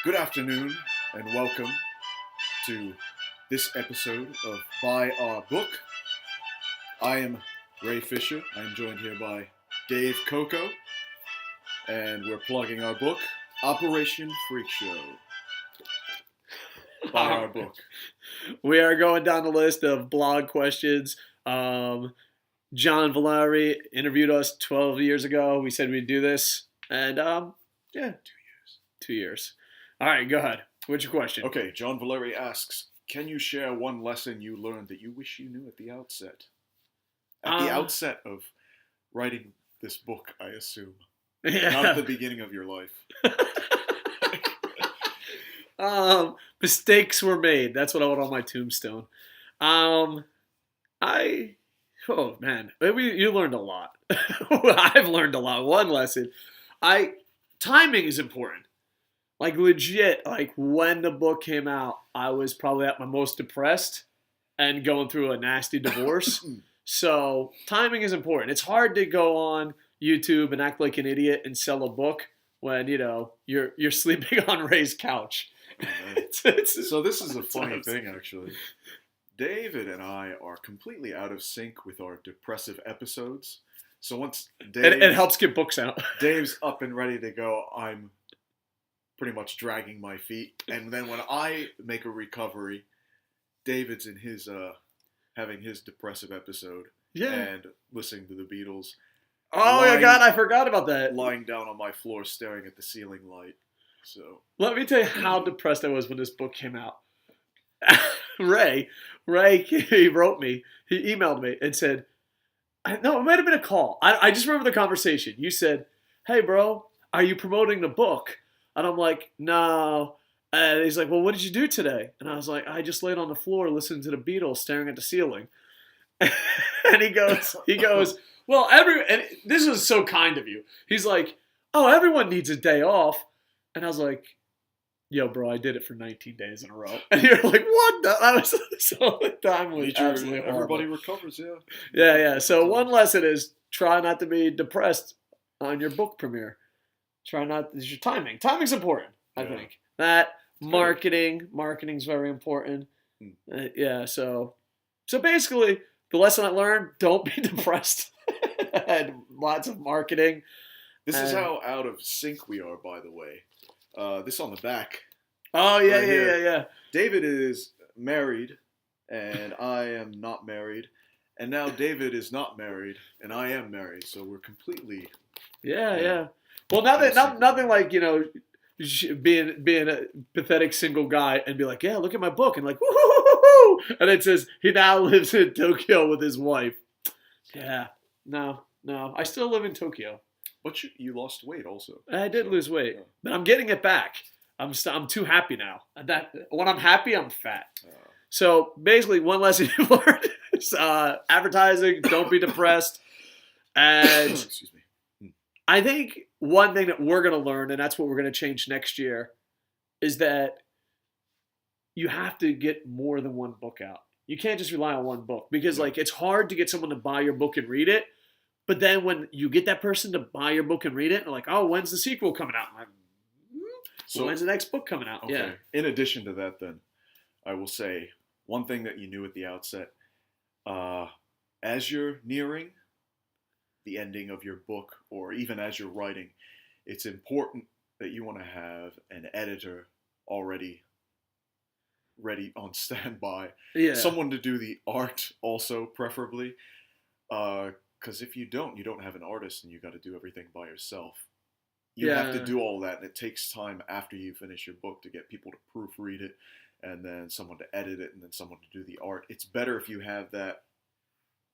Good afternoon and welcome to this episode of Buy Our Book. I am Ray Fisher. I am joined here by Dave Koco, and we're plugging our book, Operation Freakshow. Buy our book. We are going down the list of blog questions. John Valeri interviewed us 12 years ago. We said we'd do this, and 2 years. All right, go ahead. What's your question? Okay, John Valeri asks, can you share one lesson you learned that you wish you knew at the outset? At the outset of writing this book, I assume. Yeah. Not at the beginning of your life. Mistakes were made. That's what I want on my tombstone. You learned a lot. I've learned a lot. One lesson. Timing is important. Like legit, like when the book came out, I was probably at my most depressed and going through a nasty divorce. So timing is important. It's hard to go on YouTube and act like an idiot and sell a book when, you're sleeping on Ray's couch. So this is a funny thing, actually. David and I are completely out of sync with our depressive episodes. So once it helps get books out. Dave's up and ready to go, I'm pretty much dragging my feet. And then when I make a recovery, David's in his having his depressive episode and listening to the Beatles. Oh my God, I forgot about that. Lying down on my floor staring at the ceiling light. So let me tell you how depressed I was when this book came out. Ray, he wrote me, he emailed me and said, no, it might have been a call. I just remember the conversation. You said, hey bro, are you promoting the book? And I'm like, no. And he's like, well, what did you do today? And I was like, I just laid on the floor listening to the Beatles staring at the ceiling. And he goes, well, and this is so kind of you. He's like, oh, everyone needs a day off. And I was like, yo, bro, I did it for 19 days in a row. And you're like, what? The time was absolutely horrible. Everybody recovers, yeah. Yeah. So one lesson is try not to be depressed on your book premiere. This is your timing. Timing's important, I think. That, marketing's very important. So basically, the lesson I learned, don't be depressed. And lots of marketing. This is how out of sync we are, by the way. This on the back. Oh, yeah. David is married, and I am not married. And now David is not married, and I am married. So we're completely... Yeah. Well, nothing like, being a pathetic single guy and be like, yeah, look at my book. And like, woo-hoo-hoo-hoo-hoo. And it says he now lives in Tokyo with his wife. Yeah. No. I still live in Tokyo. But you lost weight also. I did lose weight, but I'm getting it back. I'm too happy now. When I'm happy, I'm fat. So basically, one lesson you learned is advertising. Don't be depressed. And excuse me. I think one thing that we're going to learn, and that's what we're going to change next year, is that you have to get more than one book out. You can't just rely on one book because it's hard to get someone to buy your book and read it. But then when you get that person to buy your book and read it, they're like, oh, when's the sequel coming out? I'm like, so when's the next book coming out? Okay. Yeah. In addition to that, then, I will say one thing that you knew at the outset. As you're nearing the ending of your book, or even as you're writing, it's important that you want to have an editor already ready on standby. Yeah. Someone to do the art also, preferably. Because if you don't have an artist and you got to do everything by yourself. You have to do all that, and it takes time after you finish your book to get people to proofread it, and then someone to edit it, and then someone to do the art. It's better if you have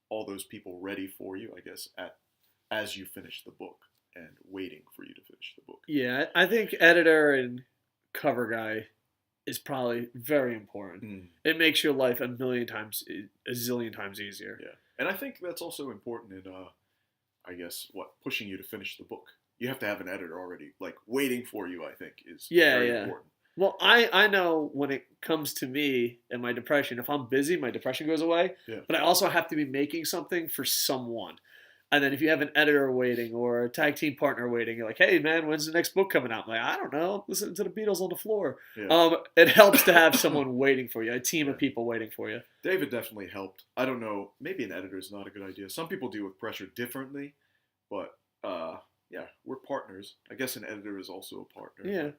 all those people ready for you, I guess, as you finish the book and waiting for you to finish the book. Yeah, I think editor and cover guy is probably very important. It makes your life a zillion times easier. Yeah. And I think that's also important in, pushing you to finish the book. You have to have an editor already, waiting for you, I think, is very important. Well, I know when it comes to me and my depression, if I'm busy, my depression goes away. Yeah. But I also have to be making something for someone. And then if you have an editor waiting or a tag team partner waiting, you're like, hey, man, when's the next book coming out? I'm like, I don't know. Listen to the Beatles on the floor. Yeah. It helps to have someone waiting for you, a team of people waiting for you. David definitely helped. I don't know. Maybe an editor is not a good idea. Some people deal with pressure differently, but yeah, we're partners. I guess an editor is also a partner. Yeah,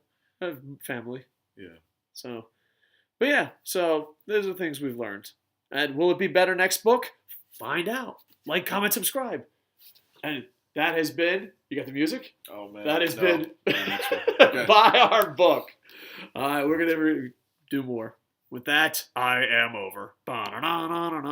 I have family. Yeah. So, but yeah, so those are things we've learned. And will it be better next book? Find out. Like, comment, subscribe. And that has been, you got the music? Oh, man. That has No. been Okay. Buy Our Book. All right, we're going to do more. With that, I am over. Ba-na-na-na-na-na.